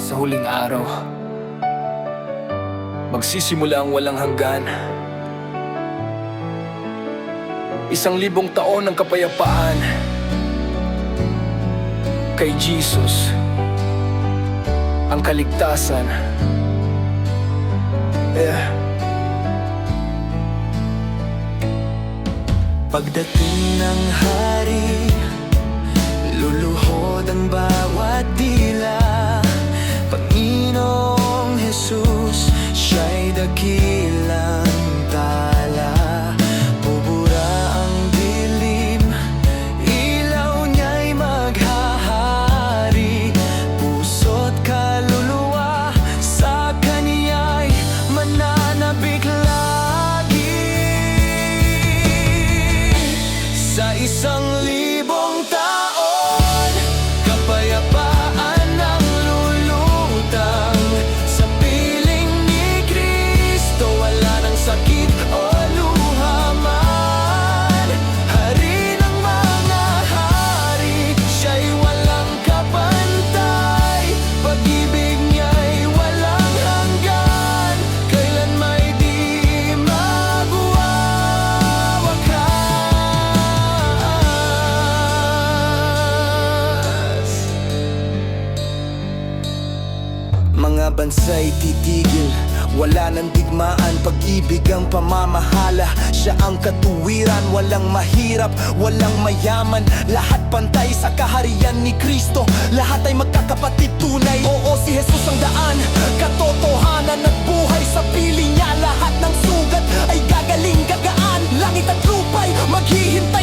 sa huling araw. Magsisimula ang walang hanggan. 1,000 taon ng kapayapaan kay Jesus, ang kaligtasan. Pagdating ng hari, luluhod ang bawat dila. Panginoong Jesus, siya'y dakilang tala. Bubura ang dilim, ilaw niya'y maghahari. Puso't kaluluwa sa kaniya'y mananabik lagi. Sa 1,000 taon, kapayapaan ang lulutang. Sa piling ni Kristo, wala nang sakit o luha man. Hari ng mga hari, siya'y walang kapantay. Pag-ibig niya'y walang hanggan, kailan may di magwawakas. Mga bansa'y titigil, wala nang digmaan. Pag-ibig ang pamamahala, siya ang katuwiran. Walang mahirap, walang mayaman, lahat pantay sa kaharian ni Kristo. Lahat ay magkakapatid tunay. Oo, si Jesus ang daan, katotohanan at buhay. Sa piling niya lahat ng sugat ay gagaling gagaan. Langit at lupa'y maghihintay